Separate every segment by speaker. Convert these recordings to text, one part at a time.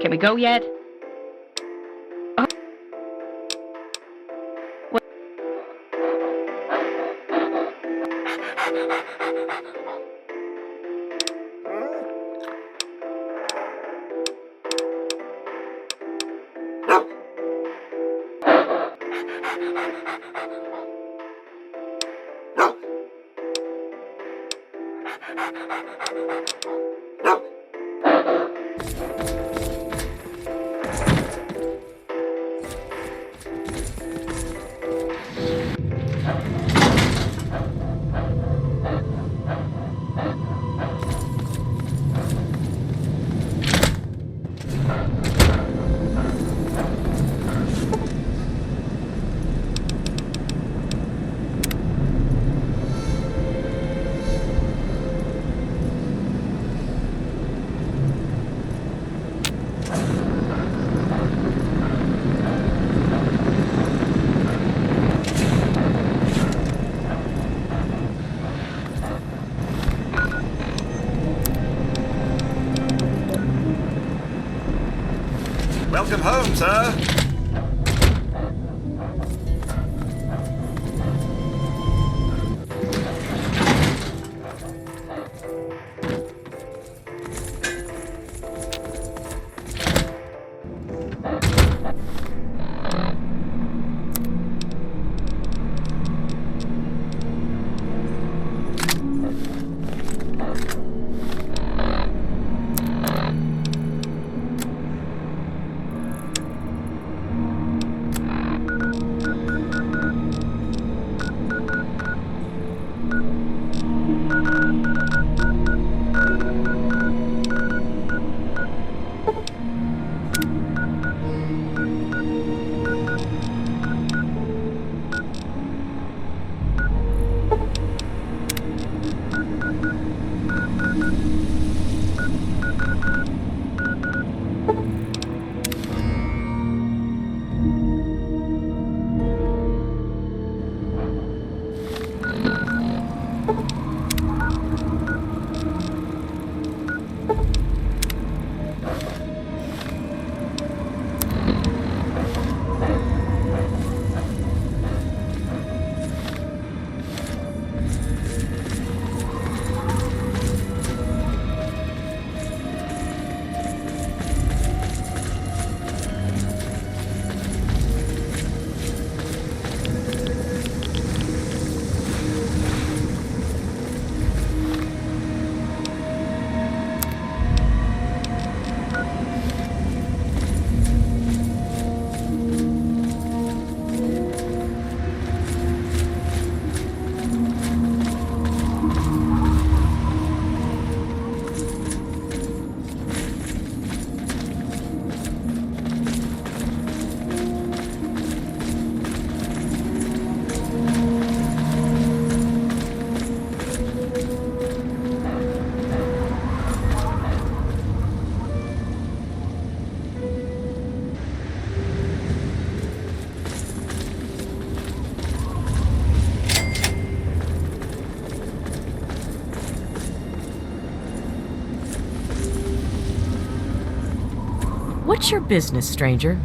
Speaker 1: Can we go yet? Oh. What?
Speaker 2: Welcome home, sir.
Speaker 3: What's your business, stranger?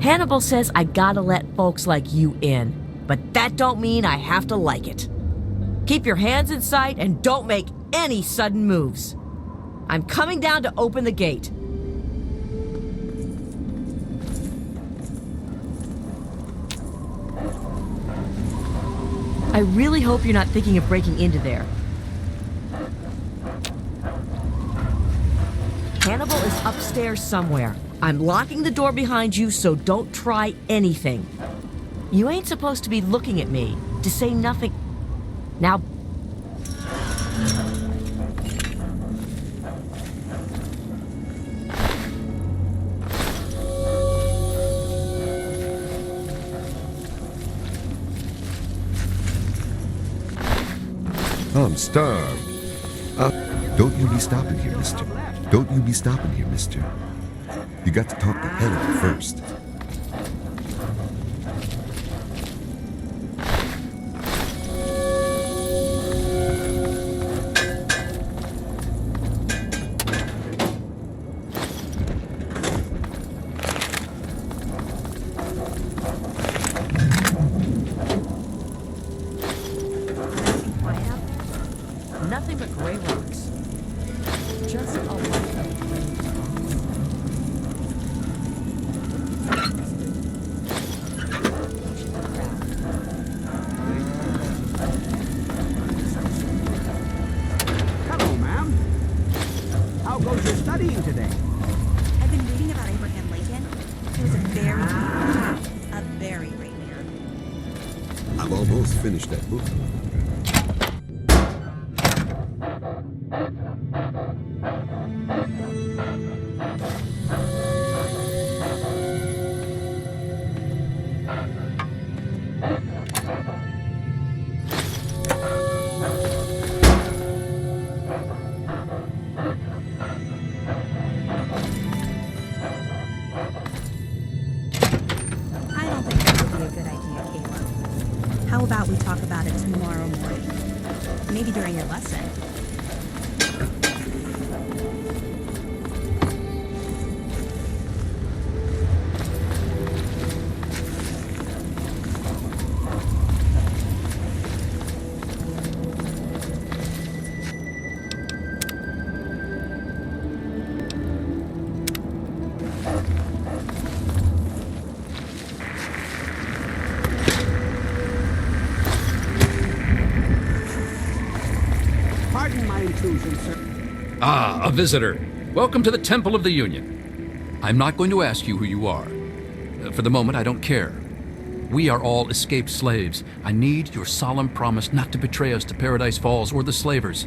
Speaker 3: Hannibal says I gotta let folks like you in, but that don't mean I have to like it. Keep your hands in sight and don't make any sudden moves. I'm coming down to open the gate. I really hope you're not thinking of breaking into there. Hannibal is upstairs somewhere. I'm locking the door behind you, so don't try anything. You ain't supposed to be looking at me, to say nothing. Now...
Speaker 4: I'm starved. Don't you be stopping here, mister. Don't you be stopping here, mister. You got to talk to Hannibal first.
Speaker 3: nothing but gray rocks. Just a lot of gray rocks.
Speaker 5: Hello, ma'am. How goes your studying today?
Speaker 6: I've been reading about Abraham Lincoln. He was a very great man.
Speaker 4: I've almost finished that book.
Speaker 6: I don't think that would be a good idea, Caleb. How about we talk about it tomorrow morning? Maybe during your lesson.
Speaker 5: Pardon my intrusion, sir.
Speaker 7: Ah, a visitor. Welcome to the Temple of the Union. I'm not going to ask you who you are. For the moment, I don't care. We are all escaped slaves. I need your solemn promise not to betray us to Paradise Falls or the slavers.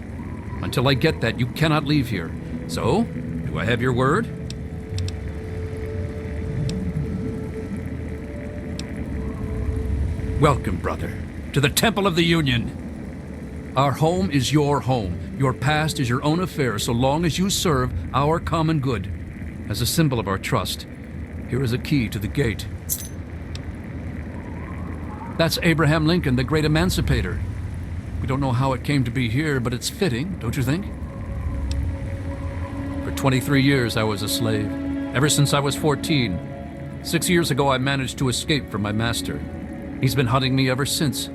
Speaker 7: Until I get that, you cannot leave here. So, do I have your word? Welcome, brother, to the Temple of the Union. Our home is your home. Your past is your own affair so long as you serve our common good. As a symbol of our trust, here is a key to the gate. That's Abraham Lincoln, the great emancipator. We don't know how it came to be here, but it's fitting, don't you think? For 23 years I was a slave, ever since I was 14. 6 years ago I managed to escape from my master. He's been hunting me ever since.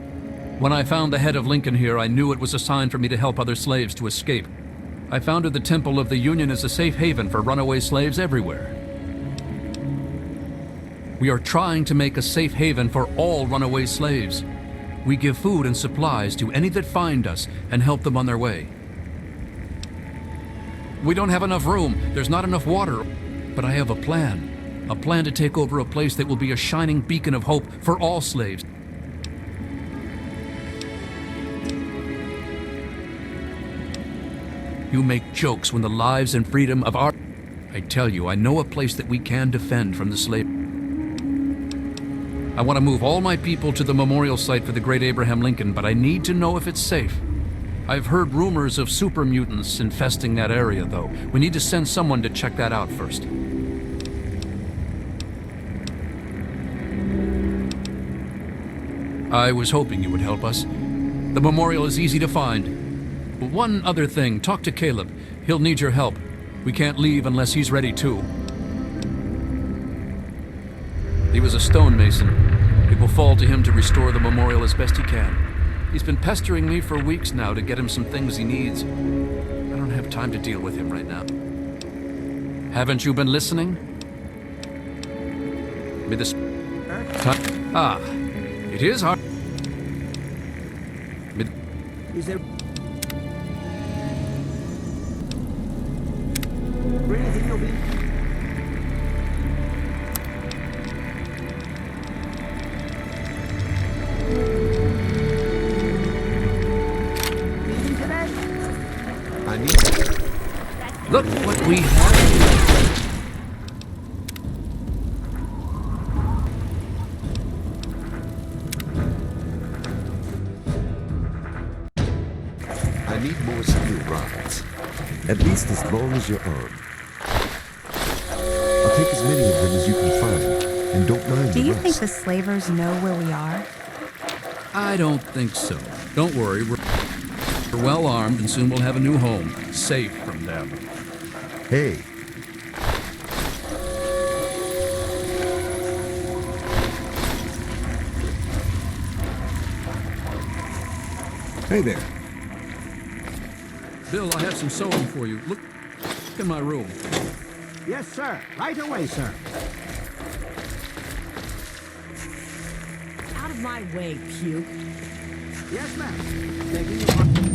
Speaker 7: When I found the head of Lincoln here, I knew it was a sign for me to help other slaves to escape. I founded the Temple of the Union as a safe haven for runaway slaves everywhere. We are trying to make a safe haven for all runaway slaves. We give food and supplies to any that find us and help them on their way. We don't have enough room, there's not enough water, but I have a plan. A plan to take over a place that will be a shining beacon of hope for all slaves. You make jokes when the lives and freedom of our... I tell you, I know a place that we can defend from the slave. I want to move all my people to the memorial site for the great Abraham Lincoln, but I need to know if it's safe. I've heard rumors of super mutants infesting that area, though. We need to send someone to check that out first. I was hoping you would help us. The memorial is easy to find. One other thing, talk to Caleb. He'll need your help. We can't leave unless he's ready too. He was a stonemason. It will fall to him to restore the memorial as best he can. He's been pestering me for weeks now to get him some things he needs. I don't have time to deal with him right now. Haven't you been listening? May this... Ah, it is hard.
Speaker 5: Is there anything you'll be? Leaving today?
Speaker 4: I need...
Speaker 7: Look what we have.
Speaker 4: I need more steel rods. At least as long as your arm. I'll take as many of them as you can find. And don't mind
Speaker 6: Do
Speaker 4: the
Speaker 6: you
Speaker 4: rust.
Speaker 6: think the slavers know where we are?
Speaker 7: I don't think so. Don't worry, we're well armed and soon we'll have a new home, safe from them.
Speaker 4: Hey,
Speaker 8: Hey there.
Speaker 7: Bill, I have some sewing for you. Look in my room.
Speaker 5: Yes, sir. Right away, sir.
Speaker 3: Out of my way, puke.
Speaker 5: Yes, ma'am. Taking your...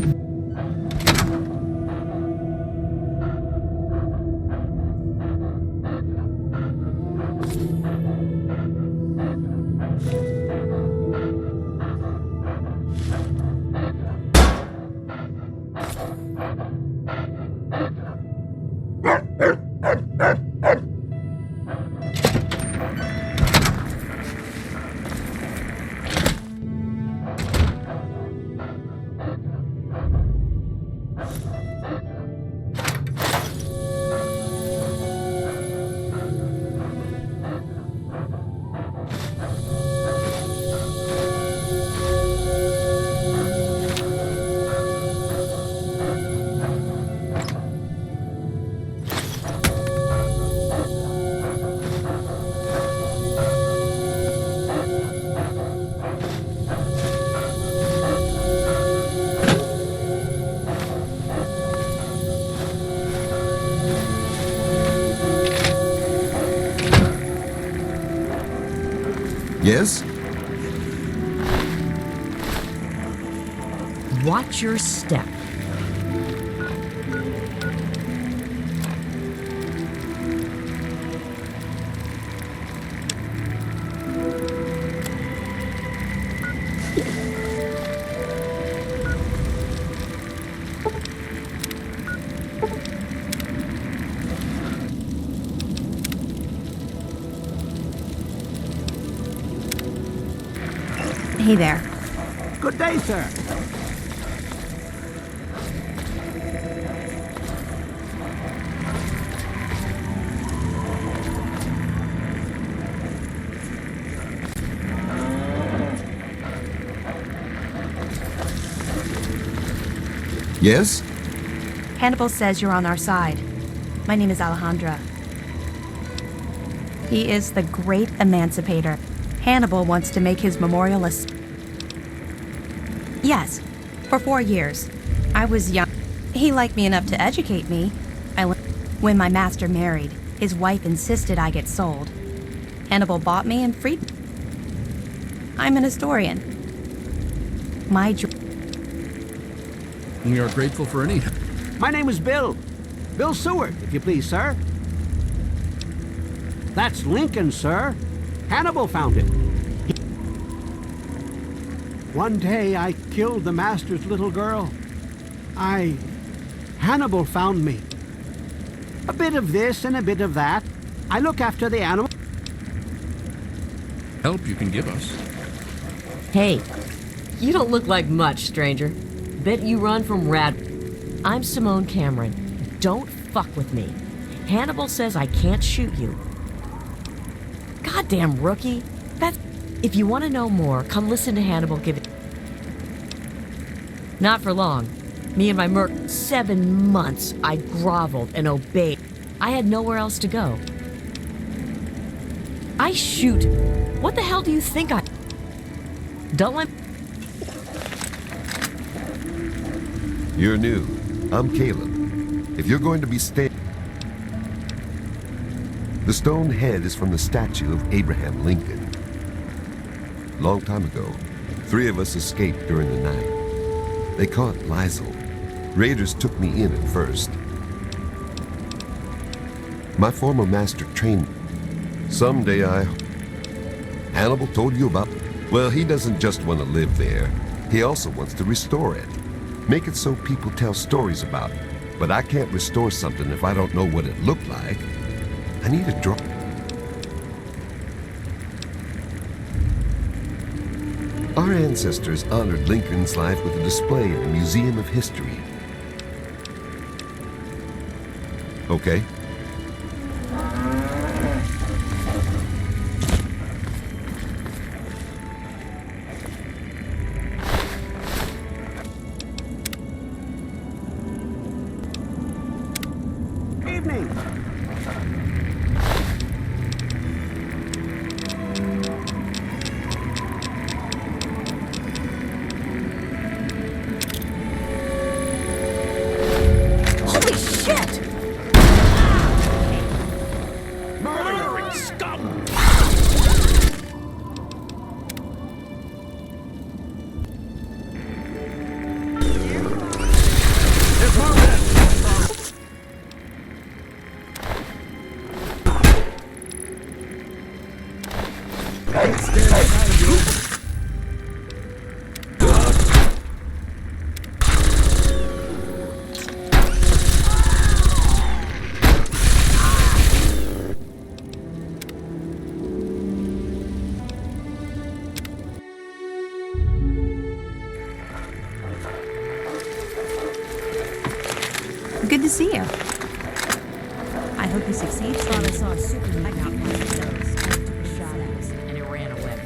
Speaker 4: Yes?
Speaker 3: Watch your step.
Speaker 6: Hey there.
Speaker 5: Good day, sir.
Speaker 4: Yes?
Speaker 6: Hannibal says you're on our side. My name is Alejandra. He is the great emancipator. Hannibal wants to make his memorial a... Yes, for 4 years. I was young. He liked me enough to educate me. When my master married, his wife insisted I get sold. Hannibal bought me and freed me. I'm an historian. My
Speaker 7: We are grateful for any...
Speaker 5: My name is Bill. Bill Seward, if you please, sir. That's Lincoln, sir. Hannibal found it. One day I killed the master's little girl. Hannibal found me. A bit of this and a bit of that. I look after the animal.
Speaker 7: help you can give us.
Speaker 3: Hey, you don't look like much, stranger. Bet you run from Rad. I'm Simone Cameron. Don't fuck with me. Hannibal says I can't shoot you. Goddamn rookie. If you want to know more, come listen to Hannibal give it. Not for long. Me and my merc, 7 months, I groveled and obeyed. I had nowhere else to go. I shoot. What the hell do you think I... Don't let...
Speaker 4: You're new. I'm Caleb. If you're going to be staying... The stone head is from the statue of Abraham Lincoln. Long time ago, 3 of us escaped during the night. They caught Liesel. Raiders took me in at first. My former master trained me. Someday Hannibal told you about... Well, he doesn't just want to live there. He also wants to restore it. Make it so people tell stories about it. But I can't restore something if I don't know what it looked like. I need a draw. Our ancestors honored Lincoln's life with a display in the Museum of History. Okay?
Speaker 5: Evening.
Speaker 6: to see you. I hope you succeed.
Speaker 3: Thought I saw a super mutant out by the stones. I took a shot at us, and it ran away.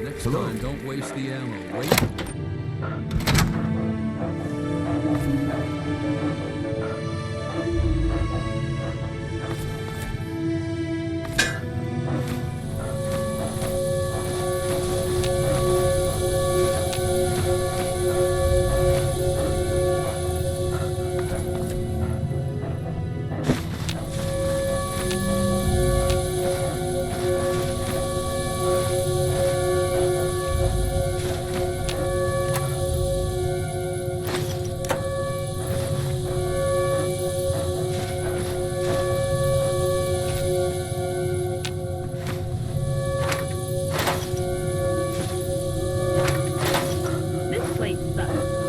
Speaker 7: Next
Speaker 4: Hello.
Speaker 7: time, don't waste the ammo. Wait.
Speaker 1: This place sucks.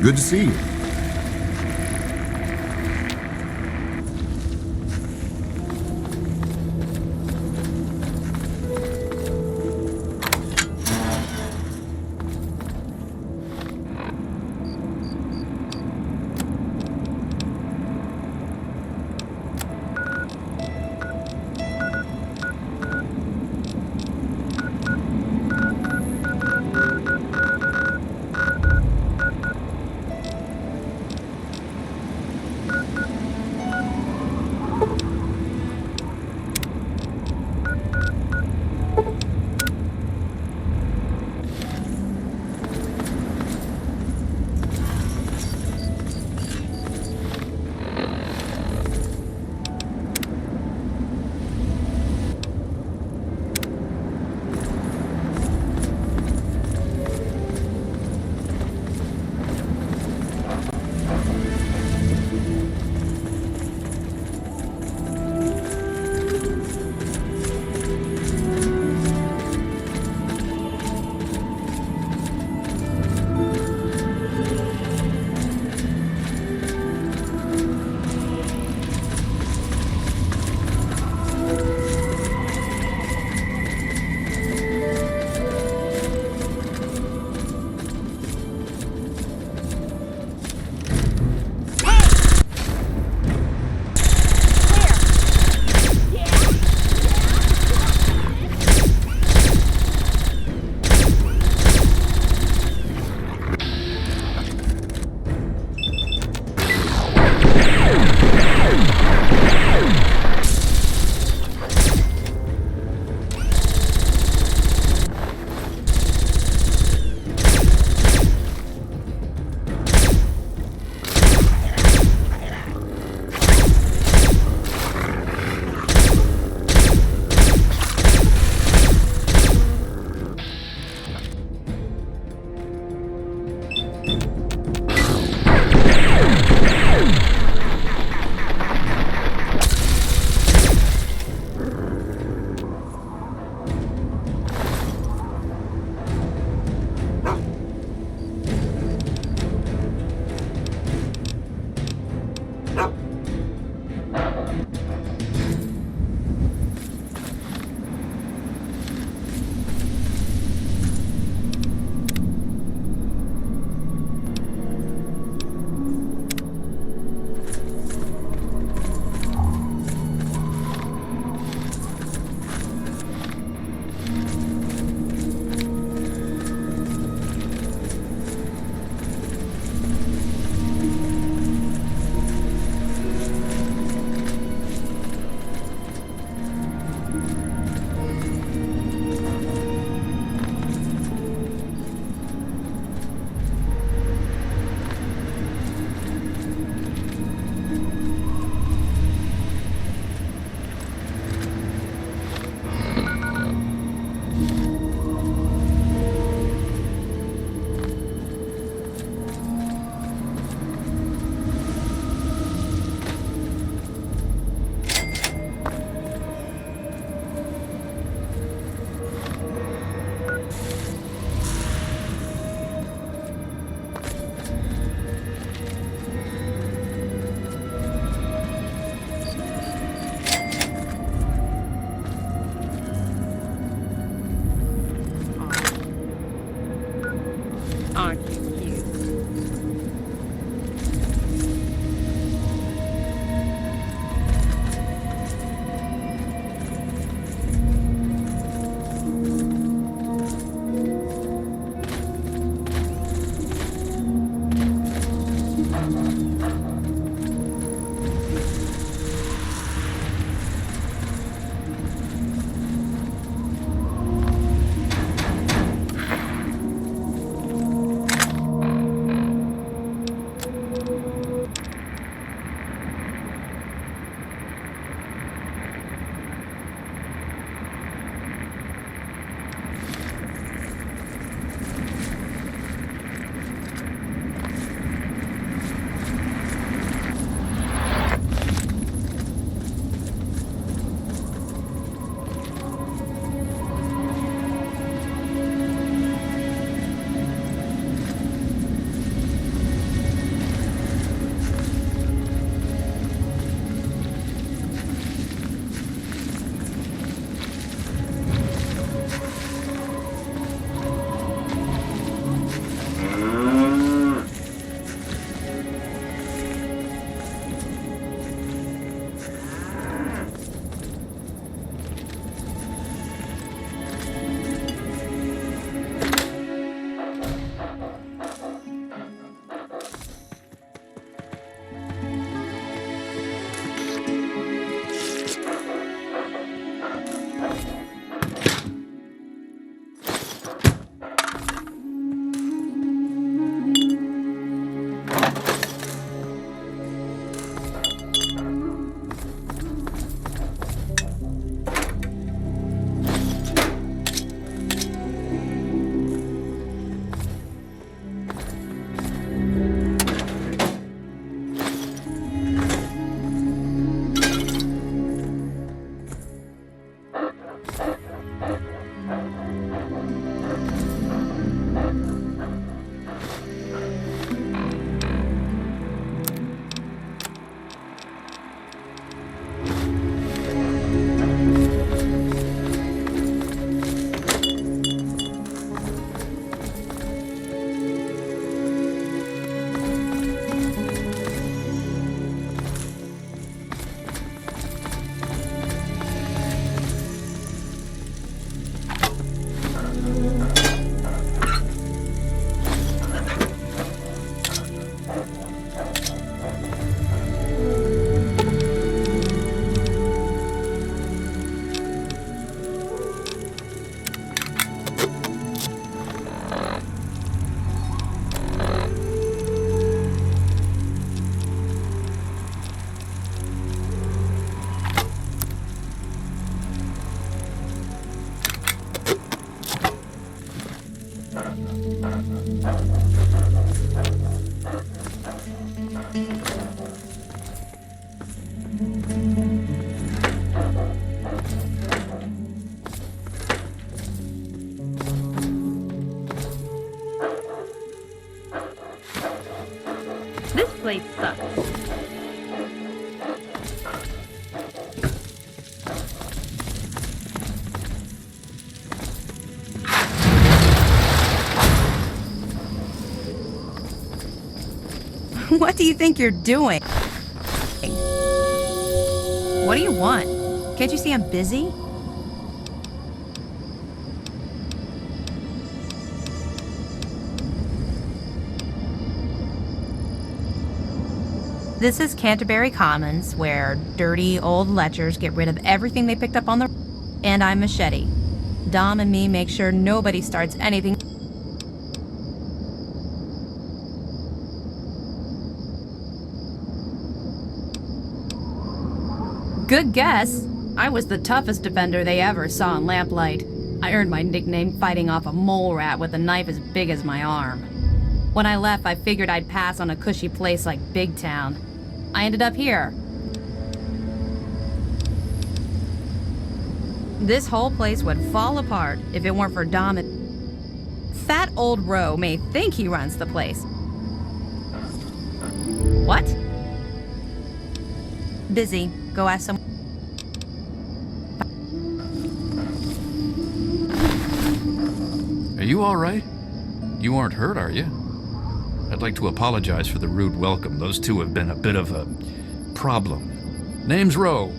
Speaker 4: Good to see you.
Speaker 1: place sucks.
Speaker 6: What do you think you're doing? What do you want? Can't you see I'm busy? This is Canterbury Commons, where dirty old lechers get rid of everything they picked up on the... And I'm Machete. Dom and me make sure nobody starts anything... Good guess. I was the toughest defender they ever saw in Lamplight. I earned my nickname fighting off a mole rat with a knife as big as my arm. When I left, I figured I'd pass on a cushy place like Big Town. I ended up here. This whole place would fall apart if it weren't for Dom and... Fat old Roe may think he runs the place. What? Busy. Go ask some...
Speaker 7: Are you all right? You aren't hurt, are you? I'd like to apologize for the rude welcome. Those two have been a bit of a problem. Name's Roe.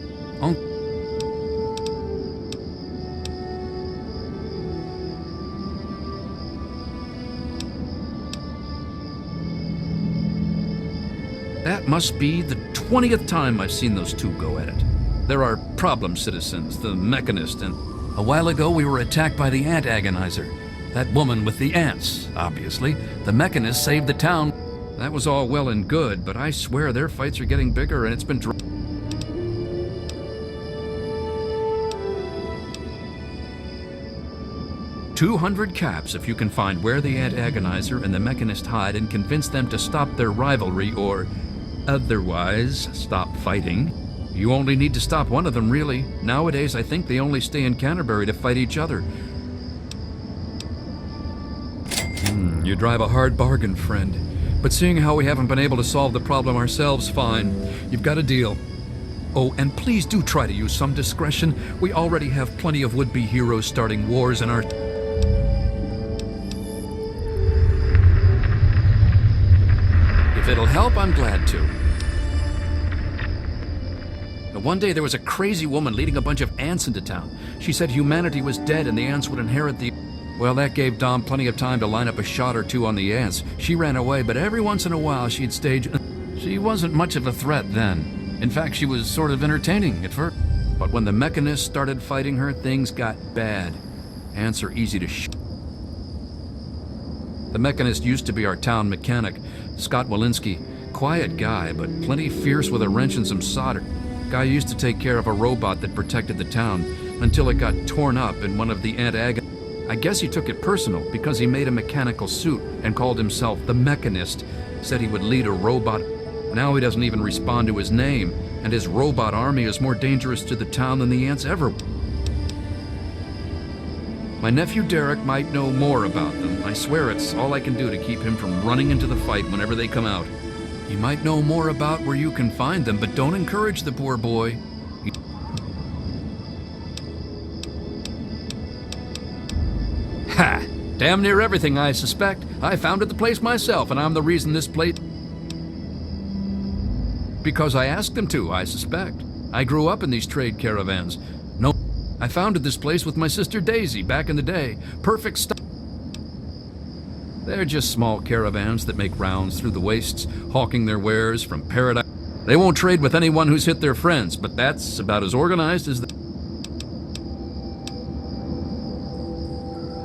Speaker 7: That must be the 20th time I've seen those two go at it. There are problem citizens, the Mechanist, and a while ago we were attacked by the Ant Agonizer. That woman with the ants, obviously. The Mechanist saved the town. That was all well and good, but I swear their fights are getting bigger and it's been... 200 caps if you can find where the Ant Agonizer and the Mechanist hide and convince them to stop their rivalry or otherwise stop fighting. You only need to stop one of them, really. Nowadays, I think they only stay in Canterbury to fight each other. You drive a hard bargain, friend. But seeing how we haven't been able to solve the problem ourselves, fine. You've got a deal. Oh, and please do try to use some discretion. We already have plenty of would-be heroes starting wars in our... If it'll help, I'm glad to. One day there was a crazy woman leading a bunch of ants into town. She said humanity was dead and the ants would inherit the... Well, that gave Dom plenty of time to line up a shot or two on the ants. She ran away, but every once in a while she'd stage... She wasn't much of a threat then. In fact, she was sort of entertaining at first. But when the Mechanists started fighting her, things got bad. Ants are easy to shoot. The Mechanist used to be our town mechanic, Scott Walensky. Quiet guy, but plenty fierce with a wrench and some solder. Guy used to take care of a robot that protected the town until it got torn up in one of the Ant Agonies. I guess he took it personal because he made a mechanical suit and called himself the Mechanist. Said he would lead a robot. Now he doesn't even respond to his name, and his robot army is more dangerous to the town than the ants ever. My nephew Derek might know more about them. I swear it's all I can do to keep him from running into the fight whenever they come out. You might know more about where you can find them, but don't encourage the poor boy. Ha! Damn near everything, I suspect. I founded the place myself, and I'm the reason this place... Because I asked them to, I suspect. I grew up in these trade caravans. No, I founded this place with my sister Daisy back in the day. Perfect stuff. They're just small caravans that make rounds through the wastes, hawking their wares from paradise. They won't trade with anyone who's hit their friends, but that's about as organized as the...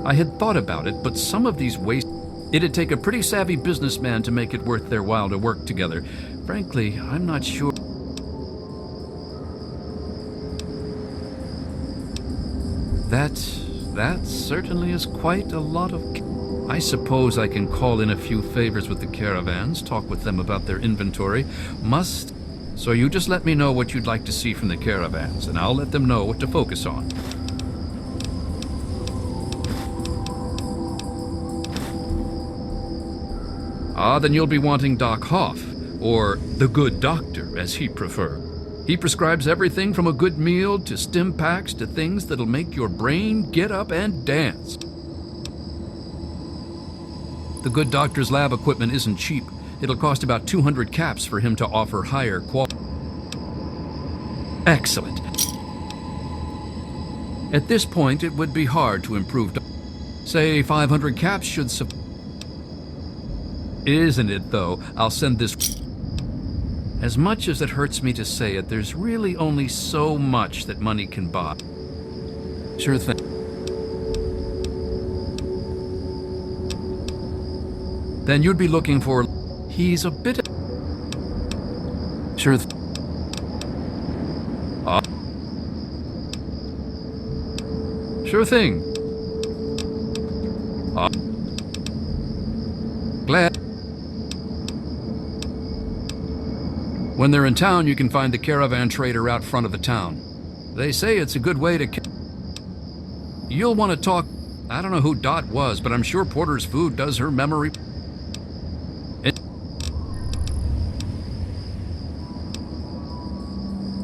Speaker 7: I had thought about it, but some of these wastes... It'd take a pretty savvy businessman to make it worth their while to work together. Frankly, I'm not sure... That certainly is quite a lot of... I suppose I can call in a few favors with the caravans, talk with them about their inventory. So you just let me know what you'd like to see from the caravans, and I'll let them know what to focus on. Ah, then you'll be wanting Doc Hoff. or the good doctor, as he preferred. He prescribes everything from a good meal to stim packs to things that'll make your brain get up and dance. The good doctor's lab equipment isn't cheap. It'll cost about 200 caps for him to offer higher quality. Excellent. At this point, it would be hard to improve. Say 500 caps should suffice. Isn't it, though? I'll send this. As much as it hurts me to say it, there's really only so much that money can buy. Sure thing. Then you'd be looking for. He's a bit. Sure. Sure thing. Glad. When they're in town, you can find the caravan trader out front of the town. They say it's a good way to. You'll want to talk. I don't know who Dot was, but I'm sure Porter's food does her memory.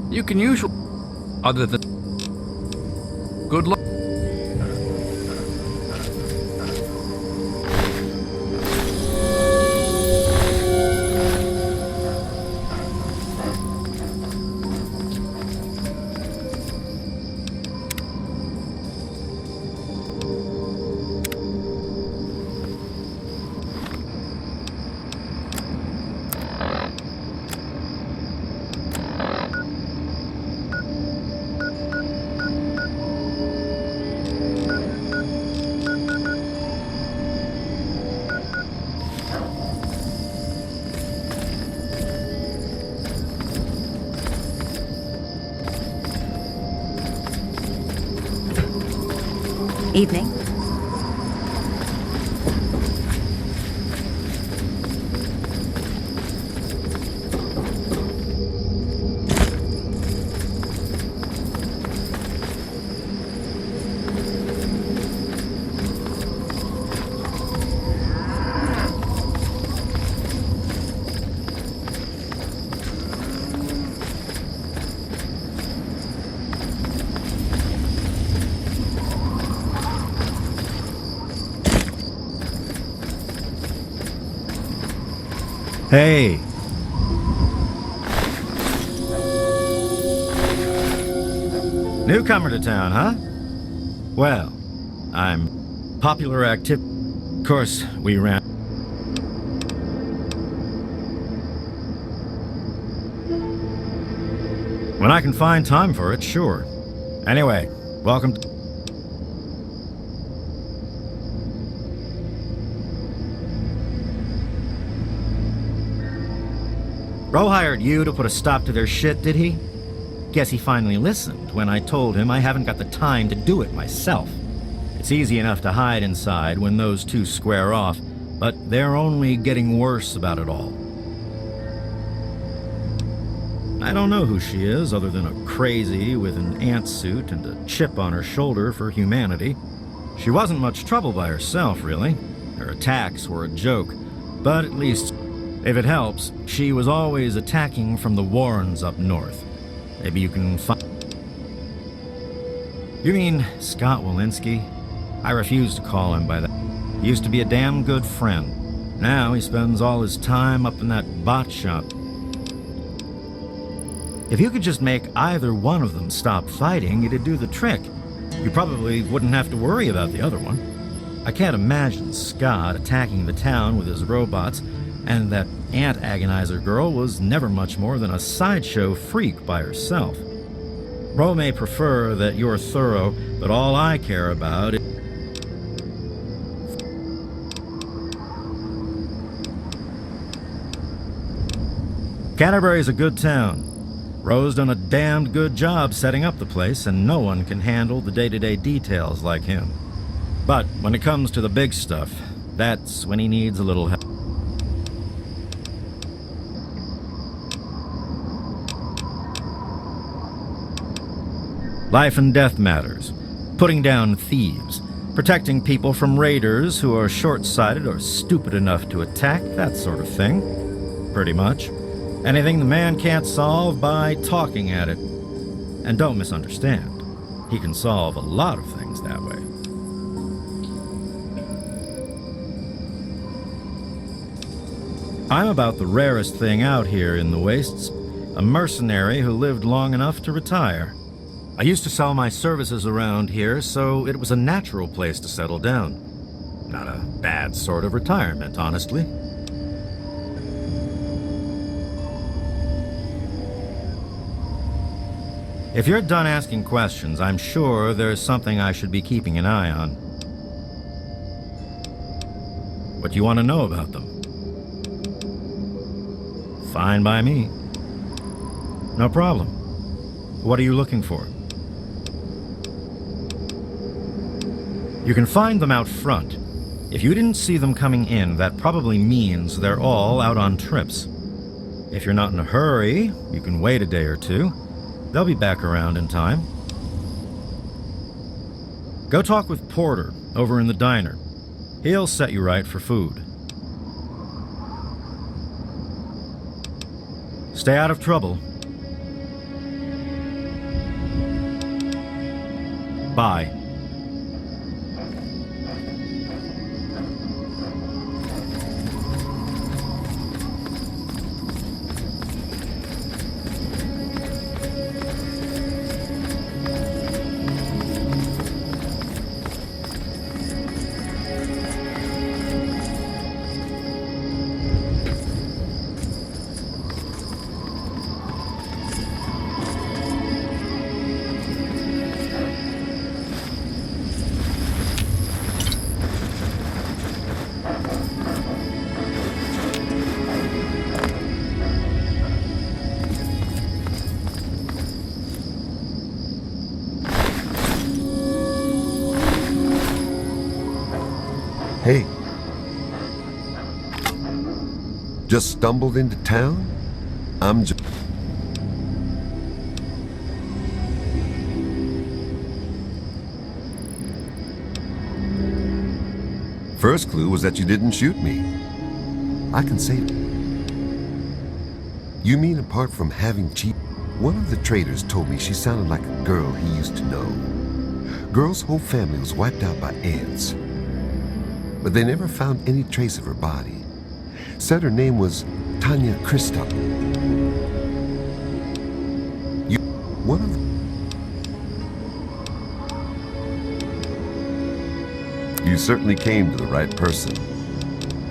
Speaker 7: You can usually. Other than. Good luck.
Speaker 6: Evening.
Speaker 8: Hey! Newcomer to town, huh? Well, I'm popular active. Of course, we ran. When I can find time for it, sure. Anyway, welcome to... Ro hired you to put a stop to their shit, did he? Guess he finally listened when I told him I haven't got the time to do it myself. It's easy enough to hide inside when those two square off, but they're only getting worse about it all. I don't know who she is other than a crazy with an ant suit and a chip on her shoulder for humanity. She wasn't much trouble by herself, really. Her attacks were a joke, but at least... if it helps, she was always attacking from the Warrens up north. Maybe you can find... You mean Scott Walensky? I refuse to call him by that. He used to be a damn good friend. Now he spends all his time up in that bot shop. If you could just make either one of them stop fighting, it'd do the trick. You probably wouldn't have to worry about the other one. I can't imagine Scott attacking the town with his robots, and that ant agonizer girl was never much more than a sideshow freak by herself. Ro may prefer that you're thorough, but all I care about is... Canterbury's a good town. Ro's done a damned good job setting up the place, and no one can handle the day-to-day details like him. But when it comes to the big stuff, that's when he needs a little help. Life and death matters. Putting down thieves. Protecting people from raiders who are short-sighted or stupid enough to attack, that sort of thing. Pretty much. Anything the man can't solve by talking at it. And don't misunderstand. He can solve a lot of things that way. I'm about the rarest thing out here in the wastes. A mercenary who lived long enough to retire. I used to sell my services around here, so it was a natural place to settle down. Not a bad sort of retirement, honestly. If you're done asking questions, I'm sure there's something I should be keeping an eye on. What do you want to know about them? Fine by me. No problem. What are you looking for? You can find them out front. If you didn't see them coming in, that probably means they're all out on trips. If you're not in a hurry, you can wait a day or two. They'll be back around in time. Go talk with Porter over in the diner. He'll set you right for food. Stay out of trouble. Bye.
Speaker 4: Hey. Just stumbled into town? I'm just... First clue was that you didn't shoot me. I can say it. You mean apart from having cheap... One of the traders told me she sounded like a girl he used to know. Girl's whole family was wiped out by ants. But they never found any trace of her body. Said her name was Tanya Kristoff. You... One of them... You certainly came to the right person.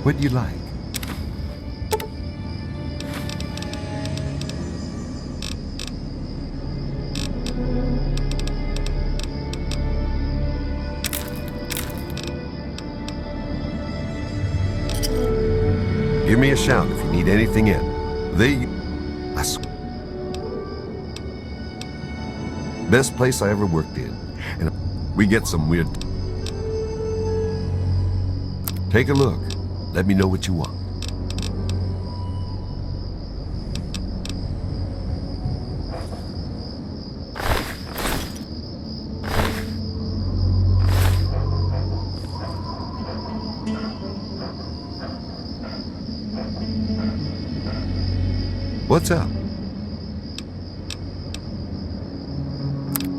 Speaker 4: What'd you like? Give me a shout if you need anything in. I swear. Best place I ever worked in. And we get some weird... Take a look. Let me know what you want. What's up?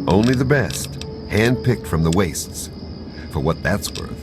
Speaker 4: Only the best, hand-picked from the wastes, for what that's worth.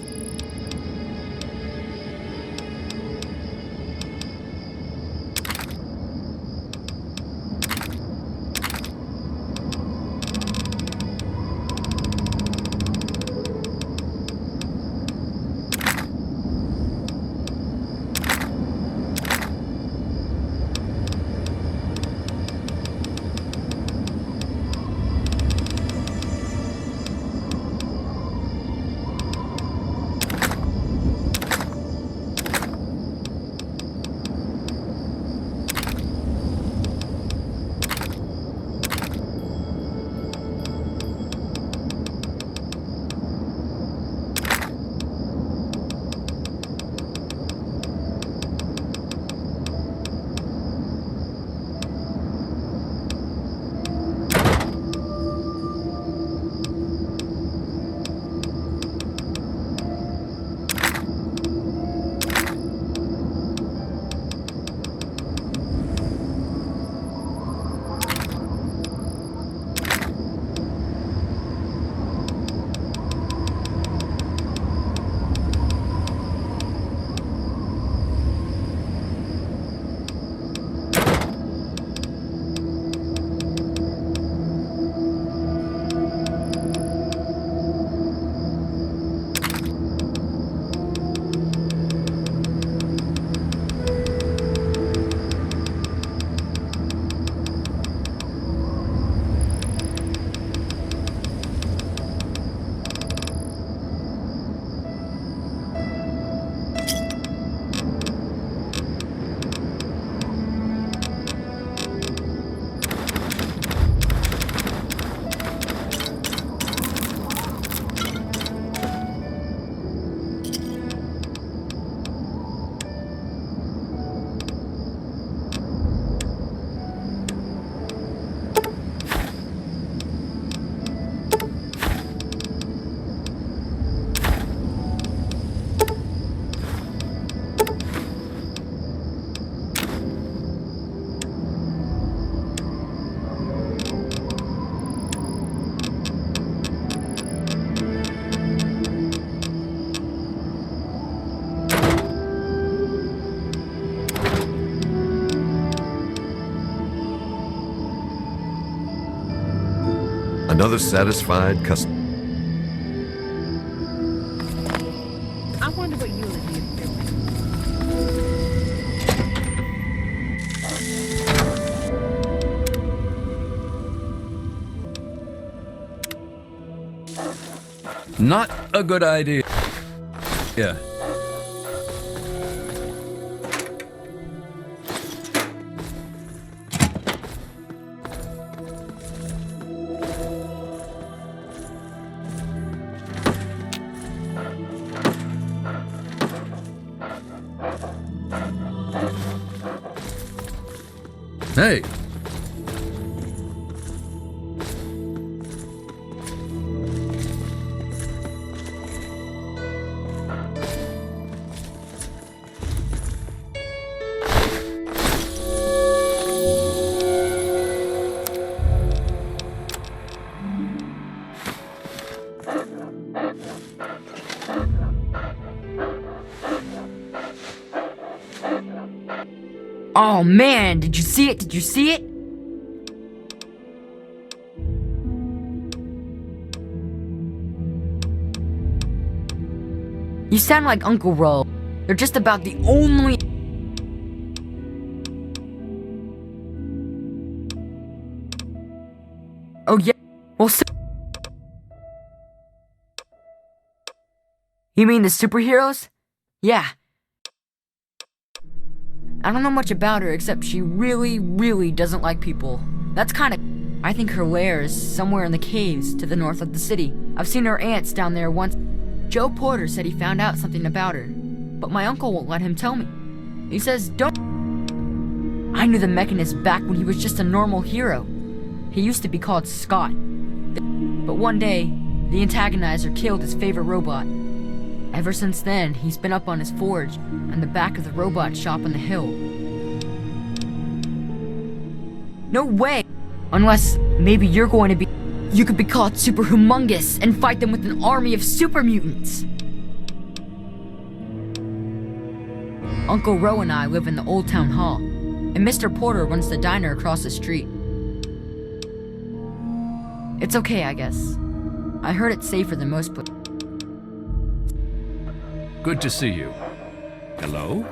Speaker 4: Another satisfied customer.
Speaker 3: I wonder what Eulogy is doing.
Speaker 7: Not a good idea. Yeah. Hey.
Speaker 1: Oh man, did you see it? Did you see it? You sound like Uncle Ro. They're just about the only... Oh yeah? Well, You mean the superheroes? Yeah. I don't know much about her except she really, really doesn't like people. That's kinda... I think her lair is somewhere in the caves to the north of the city. I've seen her aunts down there once. Joe Porter said he found out something about her, but my uncle won't let him tell me. He says, don't... I knew the Mechanist back when he was just a normal hero. He used to be called Scott. But one day, the antagonizer killed his favorite robot. Ever since then, he's been up on his forge and the back of the robot shop on the hill. No way! Unless maybe you're going to be... You could be called Super Humongous and fight them with an army of super mutants. Uncle Ro and I live in the Old Town Hall, and Mr. Porter runs the diner across the street. It's okay, I guess. I heard it's safer than most places.
Speaker 7: Good to see you. Hello?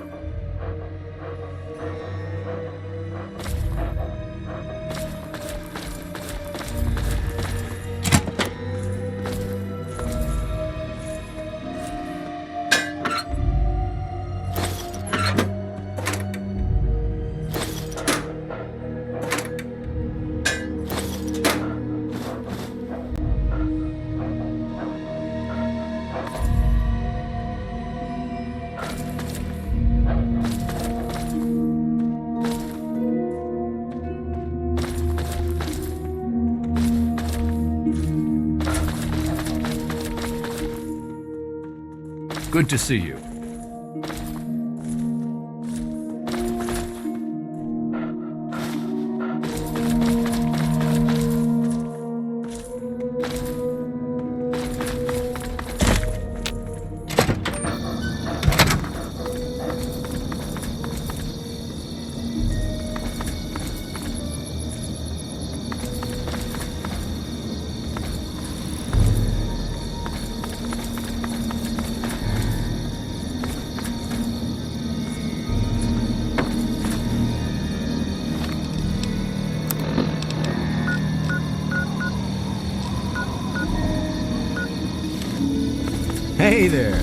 Speaker 7: Good to see you.
Speaker 8: Hey there.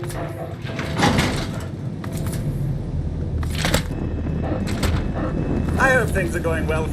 Speaker 2: I hope things are going well.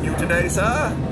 Speaker 2: You today, sir?